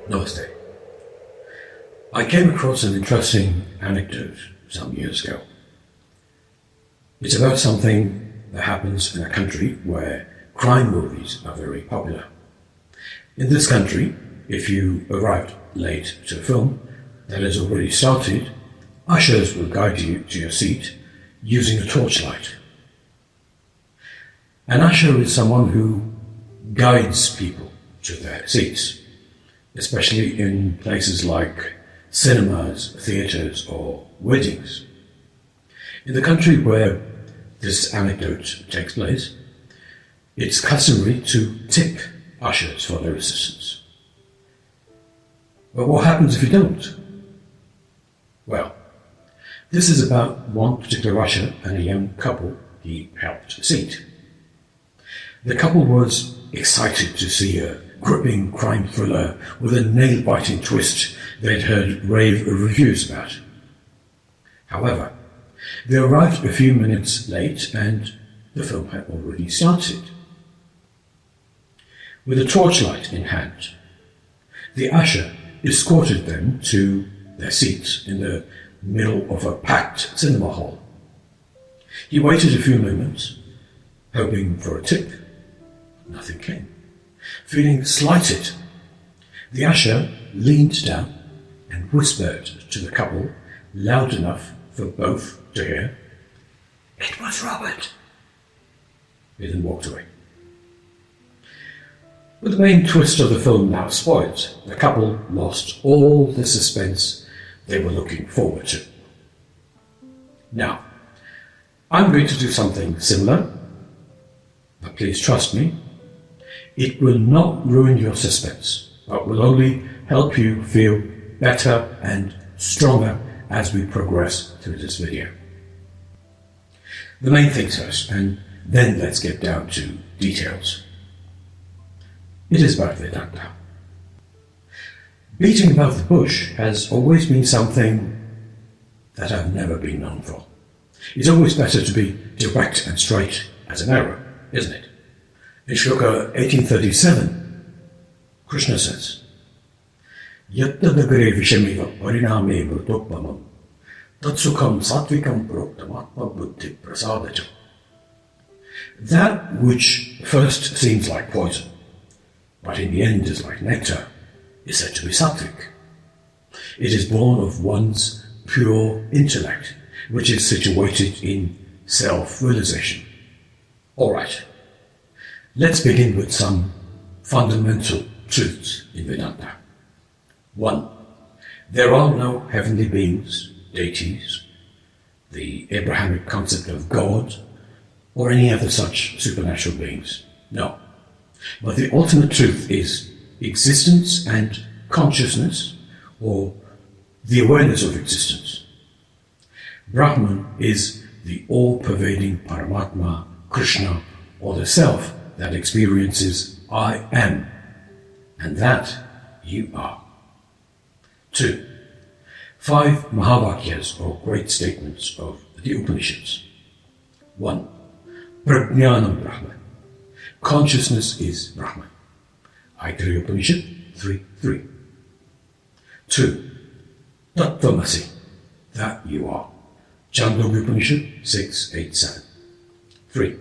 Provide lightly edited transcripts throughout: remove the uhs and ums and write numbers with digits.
Namaste. I came across an interesting anecdote some years ago. It's about something that happens in a country where crime movies are very popular. In this country, if you arrived late to a film that has already started, ushers will guide you to your seat using a torchlight. An usher is someone who guides people to their seats, especially in places like cinemas, theatres or weddings. In the country where this anecdote takes place, it's customary to tip ushers for their assistance. But what happens if you don't? Well, this is about one particular usher and a young couple he helped seat. The couple was excited to see a gripping crime thriller with a nail-biting twist they'd heard rave reviews about. However, they arrived a few minutes late and the film had already started. With a torchlight in hand, the usher escorted them to their seats in the middle of a packed cinema hall. He waited a few moments, hoping for a tip. Nothing came. Feeling slighted, the usher leaned down and whispered to the couple loud enough for both to hear, "It was Robert." He then walked away. With the main twist of the film now spoiled, the couple lost all the suspense they were looking forward to. Now, I'm going to do something similar, but please trust me, it will not ruin your suspense, but will only help you feel better and stronger as we progress through this video. The main things first, and then let's get down to details. It is about Vedanta. Beating about the bush has always been something that I've never been known for. It's always better to be direct and straight as an arrow, isn't it? In Shloka 1837, Krishna says, "Yatta nagare vishamiva parinameva dogmam tatsukham sattvikam proktam atma buddhi prasadacham." That which first seems like poison, but in the end is like nectar, is said to be sattvic. It is born of one's pure intellect, which is situated in self-realization. All right, let's begin with some fundamental truths in Vedanta. 1. There are no heavenly beings, deities, the Abrahamic concept of God, or any other such supernatural beings. No. But the ultimate truth is existence and consciousness, or the awareness of existence. Brahman is the all-pervading Paramatma, Krishna, or the self that experiences I am, and that you are. 2. 5 Mahavakyas, or great statements of the Upanishads. 1. Prajnanam Brahman. Consciousness is Brahman. Aitreya Upanishad 3.3. 2. Tattvamasi. That you are. Chandogya Upanishad 6.8.7. 3.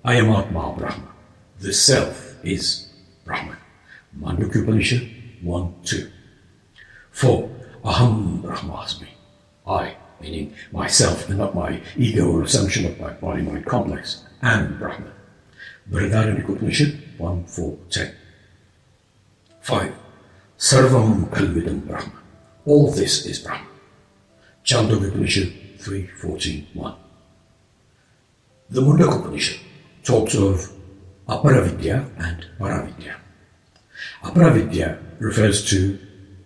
Ayamatma Brahma. The self is Brahman. Mandukya Upanishad 1.2. 4. Aham Brahmasmi. I, meaning myself and not my ego or assumption of my body-mind complex, am Brahman. Brihadaranyaka Upanishad 1.4.10. 5. Sarvam Kalvidam Brahma. All this is Brahman. Chandogya Upanishad 3.14.1. The Mundaka Upanishad talks of Aparavidya and Paravidya. Aparavidya refers to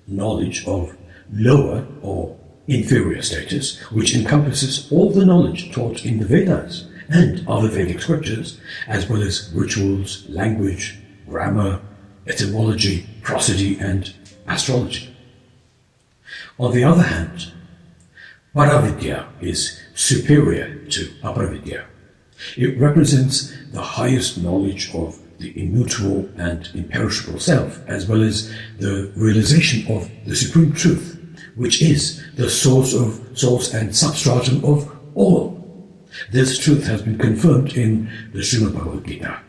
knowledge of lower or inferior status, which encompasses all the knowledge taught in the Vedas and other Vedic scriptures, as well as rituals, language, grammar, etymology, prosody, and astrology. On the other hand, Paravidya is superior to Aparavidya. It represents the highest knowledge of the immutable and imperishable self, as well as the realization of the supreme truth, which is the source and substratum of all. This truth has been confirmed in the Srimad Bhagavad Gita.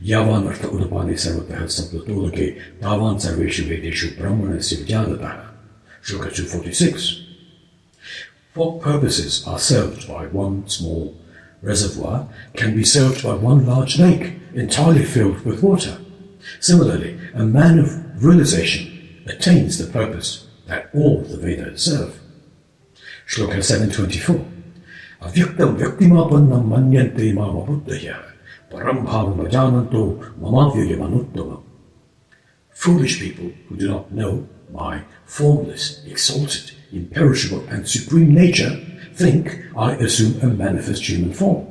Yavan artha udapane sarvatah saplatolake tavan sarveshu vedeshu brahmanasya vijnanatah. Shloka 246. What purposes are served by one small reservoir can be served by one large lake entirely filled with water. Similarly, a man of realization attains the purpose that all the Vedas serve. Shloka 724. Avyaktam vyaktimapannam manyante mama buddhaya param bhavam ajananto mamavyayamanuttama. Foolish people who do not know my formless, exalted, imperishable and supreme nature think I assume a manifest human form.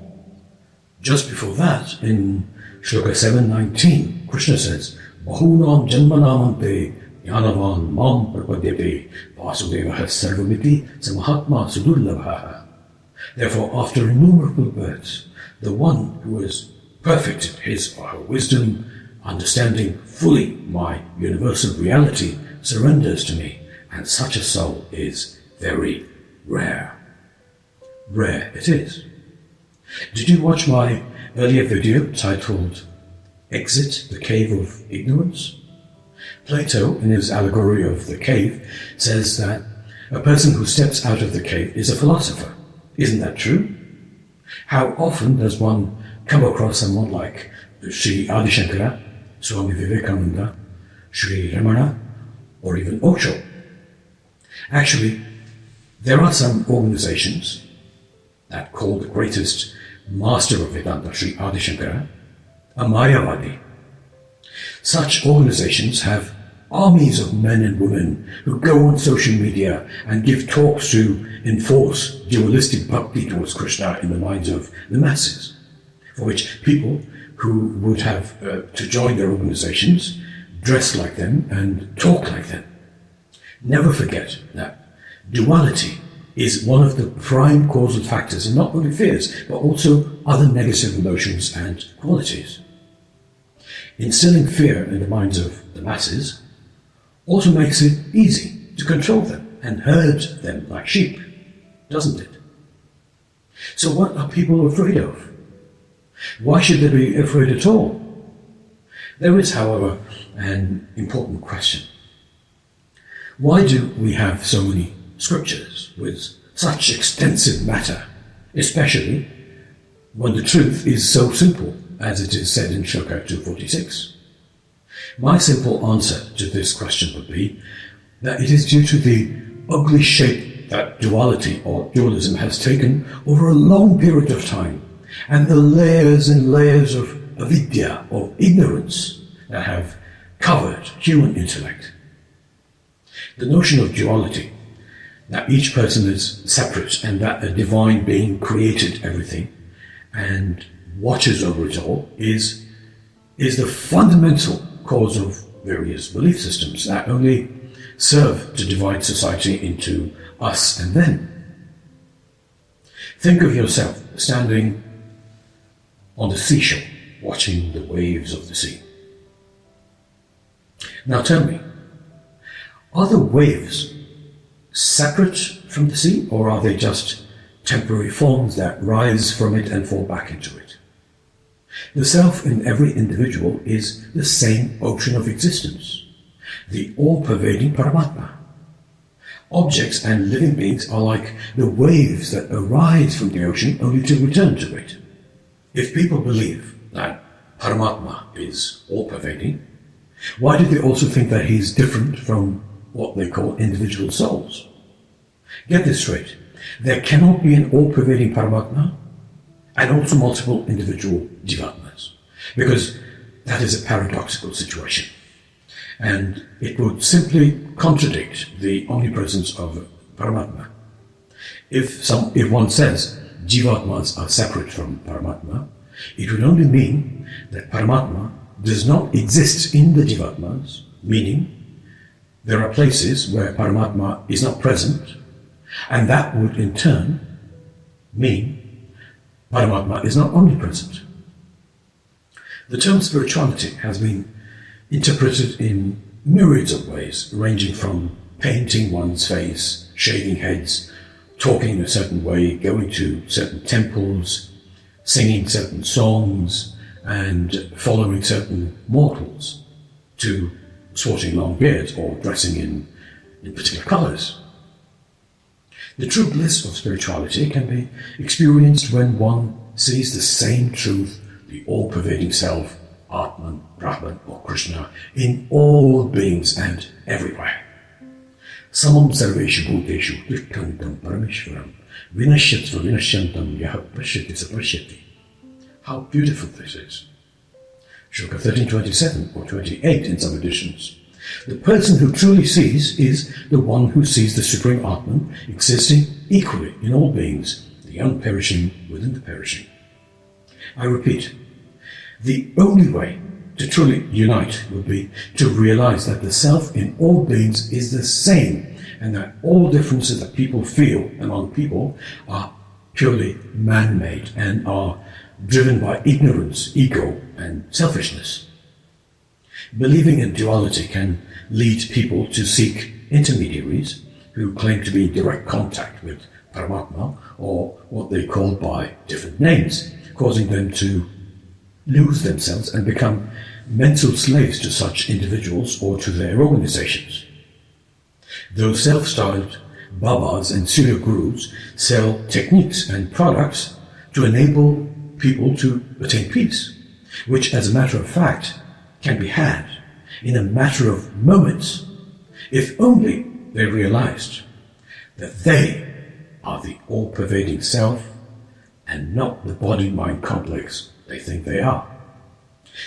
Just before that, in Shloka 719, Krishna says, Bahunam janmanamante yanavan mam prapadyate vasudevaha sarvamiti samahatma sudurlabhaha. Therefore, after innumerable births, the one who has perfected his or her wisdom, understanding fully my universal reality, surrenders to me, and such a soul is very rare. Rare it is. Did you watch my earlier video titled Exit the Cave of Ignorance? Plato, in his allegory of the cave, says that a person who steps out of the cave is a philosopher. Isn't that true? How often does one come across someone like Sri Adi Shankara, Swami Vivekananda, Sri Ramana, or even Osho? Actually, there are some organizations that call the greatest master of Vedanta, Sri Adi Shankara, a Mayavadi. Such organizations have armies of men and women who go on social media and give talks to enforce dualistic bhakti towards Krishna in the minds of the masses, for which people who would have to join their organizations dress like them and talk like them. Never forget that duality is one of the prime causal factors in not only fears, but also other negative emotions and qualities. Instilling fear in the minds of the masses also makes it easy to control them and herd them like sheep, doesn't it? So what are people afraid of? Why should they be afraid at all? There is, however, an important question. Why do we have so many scriptures with such extensive matter, especially when the truth is so simple, as it is said in Shloka 246? My simple answer to this question would be that it is due to the ugly shape that duality or dualism has taken over a long period of time, and the layers and layers of avidya, or ignorance, that have covered human intellect. The notion of duality, that each person is separate and that a divine being created everything and watches over it all, is the fundamental cause of various belief systems that only serve to divide society into us and them. Think of yourself standing on the seashore, watching the waves of the sea. Now tell me, are the waves separate from the sea, or are they just temporary forms that rise from it and fall back into it? The self in every individual is the same ocean of existence, the all-pervading Paramatma. Objects and living beings are like the waves that arise from the ocean only to return to it. If people believe that Paramatma is all-pervading, why do they also think that he's different from what they call individual souls? Get this straight. There cannot be an all-pervading Paramatma and also multiple individual jivatmas, because that is a paradoxical situation. And it would simply contradict the omnipresence of Paramatma. If one says jivatmas are separate from Paramatma, it would only mean that Paramatma does not exist in the jivatmas, meaning there are places where Paramatma is not present, and that would in turn mean Paramatma is not omnipresent. The term spirituality has been interpreted in myriads of ways, ranging from painting one's face, shaving heads, talking a certain way, going to certain temples, singing certain songs, and following certain mortals, to sporting long beards or dressing in particular colours. The true bliss of spirituality can be experienced when one sees the same truth, the all-pervading self, Atman, Brahman or Krishna, in all beings and everywhere. Samam sarveshu bhuteshu tikthantam parameshwaram vinashyatva vinashyantam yaha pashyati sapashyati. How beautiful this is. Shloka 13:27 or 28 in some editions. The person who truly sees is the one who sees the Supreme Atman existing equally in all beings, the unperishing within the perishing. I repeat, the only way to truly unite would be to realize that the self in all beings is the same, and that all differences that people feel among people are purely man-made and are driven by ignorance, ego, and selfishness. Believing in duality can lead people to seek intermediaries who claim to be in direct contact with Paramatma, or what they call by different names, causing them to lose themselves and become mental slaves to such individuals or to their organizations. Those self-styled babas and pseudo-gurus sell techniques and products to enable people to attain peace, which, as a matter of fact, can be had in a matter of moments, if only they realized that they are the all-pervading self and not the body-mind complex they think they are.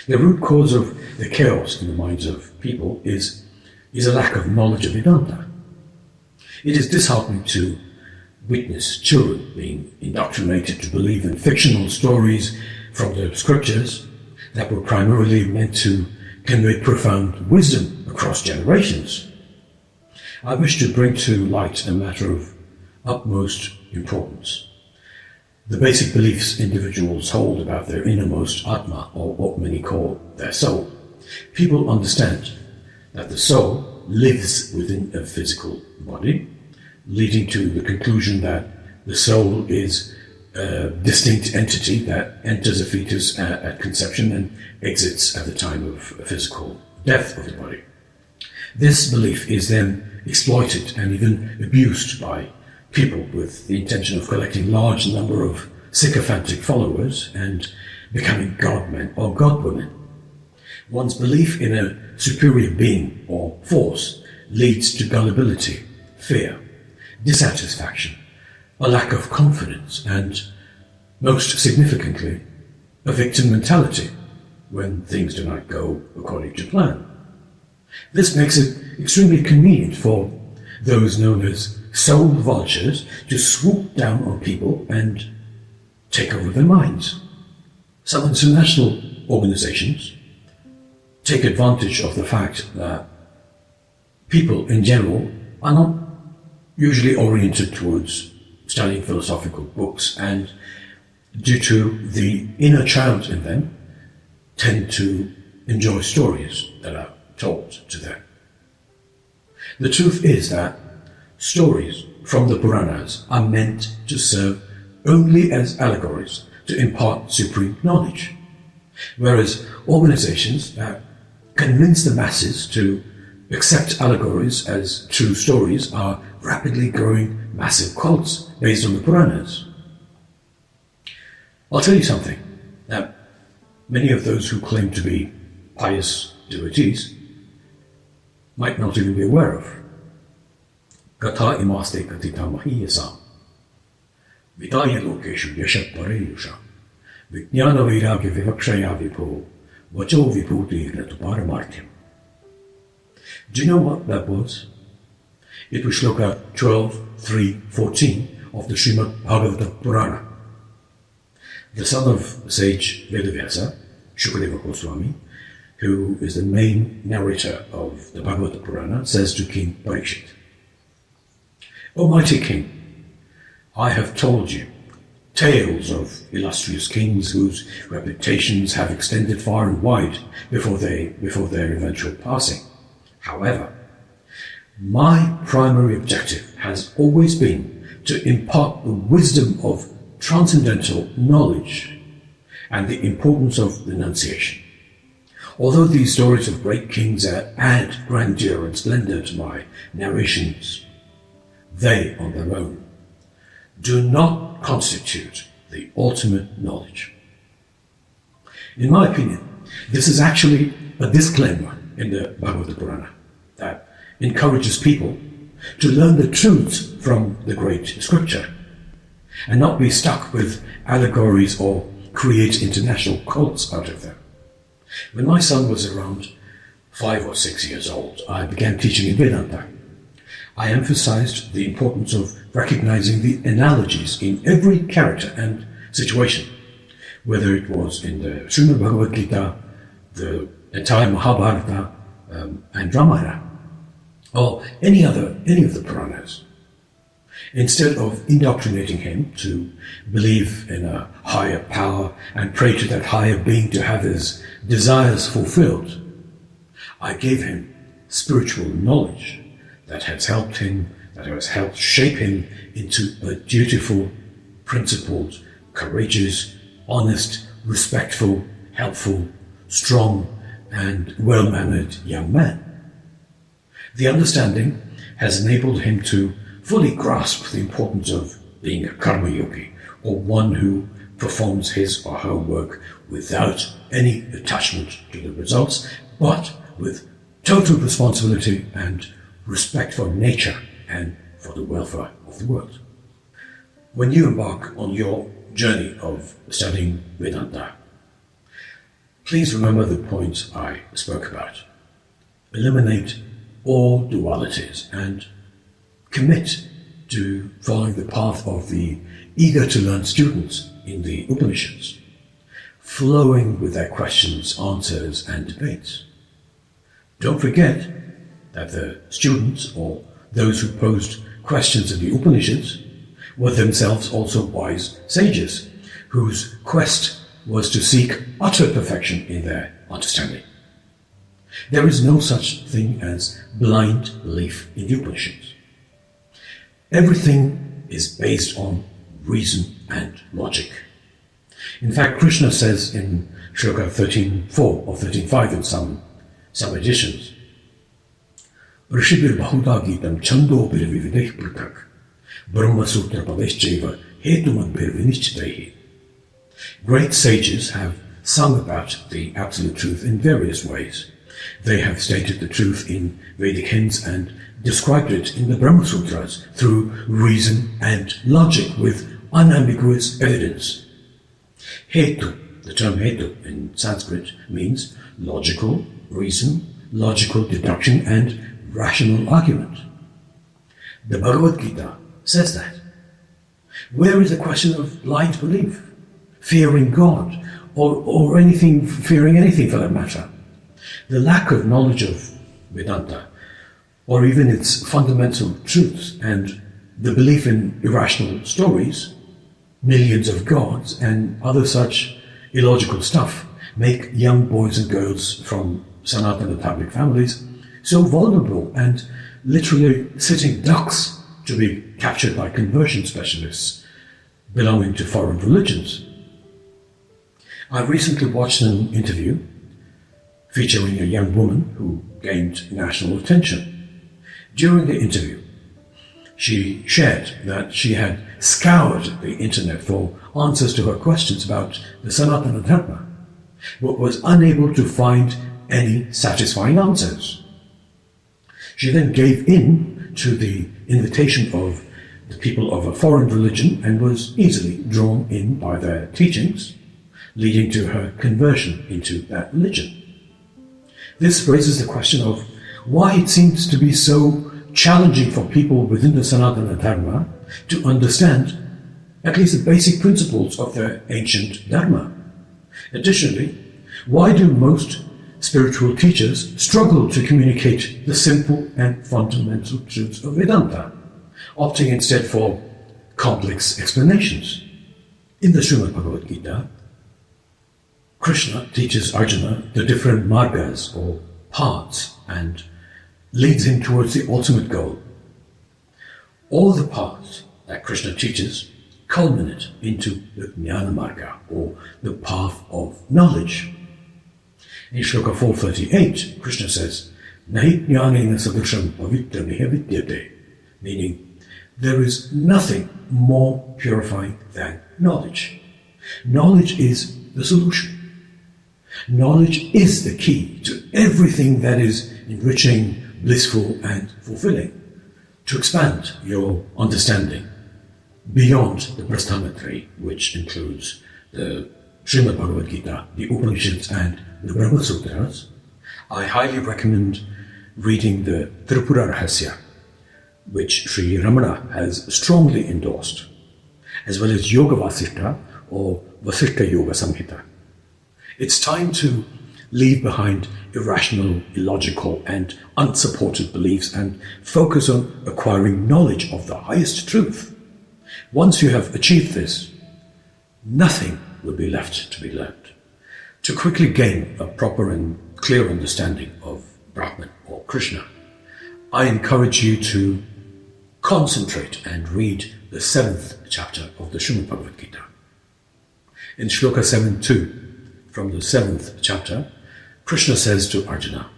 The root cause of the chaos in the minds of people is a lack of knowledge of Vedanta. It is disheartening to witness children being indoctrinated to believe in fictional stories from the scriptures that were primarily meant to convey profound wisdom across generations. I wish to bring to light a matter of utmost importance. The basic beliefs individuals hold about their innermost Atma, or what many call their soul. People understand that the soul lives within a physical body, leading to the conclusion that the soul is a distinct entity that enters a fetus at conception and exits at the time of physical death of the body. This belief is then exploited and even abused by people with the intention of collecting large number of sycophantic followers and becoming godmen or godwomen. One's belief in a superior being or force leads to gullibility, fear, dissatisfaction, a lack of confidence, and, most significantly, a victim mentality when things do not go according to plan. This makes it extremely convenient for those known as soul vultures to swoop down on people and take over their minds. Some international organizations take advantage of the fact that people in general are not usually oriented towards studying philosophical books, and due to the inner child in them, tend to enjoy stories that are told to them. The truth is that stories from the Puranas are meant to serve only as allegories to impart supreme knowledge, whereas organizations that convince the masses to accept allegories as true stories are rapidly growing massive cults based on the Puranas. I'll tell you something that many of those who claim to be pious devotees might not even be aware of. Gata imaste katita mahiyasa vidaya lokeshu yashat pareyusha vijnana vairagya vivakshaya vipho vacho vibhuti gnatuparamartyam. Do you know what that was? It was Shloka 12.3.14 of the Srimad Bhagavata Purana. The son of sage Vedavyasa, Shukadeva Goswami, who is the main narrator of the Bhagavata Purana, says to King Parikshit, "O mighty king, I have told you tales of illustrious kings whose reputations have extended far and wide before their eventual passing. However, my primary objective has always been to impart the wisdom of transcendental knowledge and the importance of renunciation. Although these stories of great kings add grandeur and splendor to my narrations, they, on their own, do not constitute the ultimate knowledge. In my opinion, this is actually a disclaimer in the Bhagavad Purana that encourages people to learn the truths from the great scripture and not be stuck with allegories or create international cults out of them. When my son was around 5 or 6 years old, I began teaching in Vedanta. I emphasized the importance of recognizing the analogies in every character and situation, whether it was in the Srimad Bhagavad Gita, the entire Mahabharata, and Ramayana, or any of the Puranas. Instead of indoctrinating him to believe in a higher power and pray to that higher being to have his desires fulfilled, I gave him spiritual knowledge that has helped shape him into a dutiful, principled, courageous, honest, respectful, helpful, strong, and well-mannered young man. The understanding has enabled him to fully grasp the importance of being a karma yogi, or one who performs his or her work without any attachment to the results, but with total responsibility and respect for nature and for the welfare of the world. When you embark on your journey of studying Vedanta, please remember the point I spoke about. Eliminate all dualities and commit to following the path of the eager-to-learn students in the Upanishads, flowing with their questions, answers, and debates. Don't forget that the students, or those who posed questions in the Upanishads, were themselves also wise sages, whose quest was to seek utter perfection in their understanding. There is no such thing as blind belief in the Upanishads. Everything is based on reason and logic. In fact, Krishna says in Shloka 13.4 or 13.5 in some editions, Rishibir Bahuda Gitam Chando Birvivideh Pratak Brahma Sutra Padeshcheva Hetuman Birvinichitehi. Great sages have sung about the absolute truth in various ways. They have stated the truth in Vedic hymns and described it in the Brahma Sutras through reason and logic with unambiguous evidence. Hetu, the term hetu in Sanskrit, means logical reason, logical deduction, and rational argument. The Bhagavad Gita says that. Where is the question of blind belief, fearing God, or fearing anything for that matter? The lack of knowledge of Vedanta, or even its fundamental truths, and the belief in irrational stories, millions of gods, and other such illogical stuff, make young boys and girls from Sanatana Dharmic families so vulnerable and literally sitting ducks to be captured by conversion specialists belonging to foreign religions. I recently watched an interview featuring a young woman who gained national attention. During the interview, she shared that she had scoured the internet for answers to her questions about the Sanatana Dharma, but was unable to find any satisfying answers. She then gave in to the invitation of the people of a foreign religion and was easily drawn in by their teachings, leading to her conversion into that religion. This raises the question of why it seems to be so challenging for people within the Sanatana Dharma to understand at least the basic principles of their ancient Dharma. Additionally, why do most spiritual teachers struggle to communicate the simple and fundamental truths of Vedanta, opting instead for complex explanations? In the Srimad Bhagavad Gita, Krishna teaches Arjuna the different margas or paths and leads him towards the ultimate goal. All the paths that Krishna teaches culminate into the Jnana Marga, or the path of knowledge. In Shloka 438, Krishna says, Nahi jnanena sadrisham pavitra miha vidyate, meaning, there is nothing more purifying than knowledge. Knowledge is the solution. Knowledge is the key to everything that is enriching, blissful, and fulfilling, to expand your understanding beyond the Prasthamatri, which includes the Srimad Bhagavad Gita, the Upanishads, and the Brahma Sutras. I highly recommend reading the Tripura Rahasya, which Sri Ramana has strongly endorsed, as well as Yoga Vasishta or Vasishta Yoga Samhita. It's time to leave behind irrational, illogical, and unsupported beliefs and focus on acquiring knowledge of the highest truth. Once you have achieved this, nothing will be left to be learned. To quickly gain a proper and clear understanding of Brahman or Krishna, I encourage you to concentrate and read the 7th chapter of the Srimad Bhagavad Gita. In Shloka 7.2, from the 7th chapter, Krishna says to Arjuna,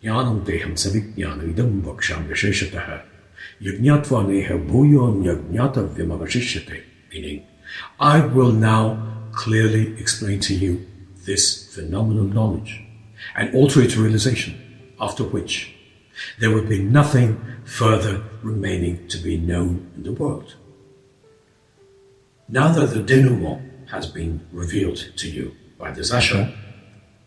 Jnanam deham savijnana idam vaksham visheshataha yajñatva neha bhuyo nyajñata vimavashishyate, meaning, I will now clearly explain to you this phenomenal knowledge and alter its realization, after which there will be nothing further remaining to be known in the world. Now that the denouement has been revealed to you by the Zasha,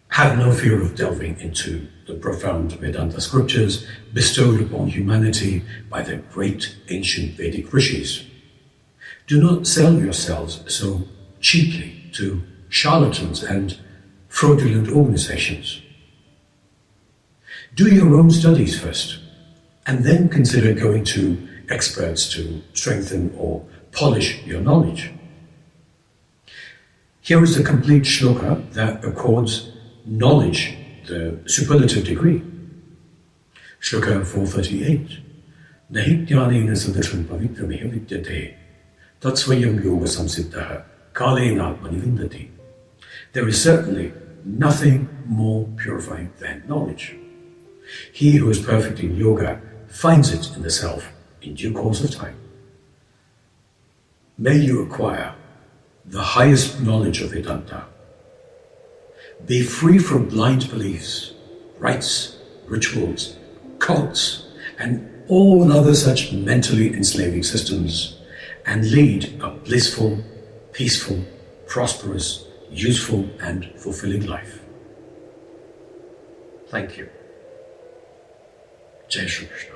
have no fear of delving into the profound Vedanta scriptures bestowed upon humanity by the great ancient Vedic rishis. Do not sell yourselves so cheaply to charlatans and fraudulent organizations. Do your own studies first, and then consider going to experts to strengthen or polish your knowledge. Here is the complete shloka that accords knowledge the superlative degree. Shloka 438. Nahi jnanena sadrisham pavitra miha vidyate tatsvayam yoga samsiddhaha kalena atmanivindati. There is certainly nothing more purifying than knowledge. He who is perfect in yoga finds it in the self in due course of time. May you acquire the highest knowledge of Vedanta. Be free from blind beliefs, rites, rituals, cults, and all other such mentally enslaving systems, and lead a blissful, peaceful, prosperous, useful, and fulfilling life. Thank you. Jai Shri Krishna.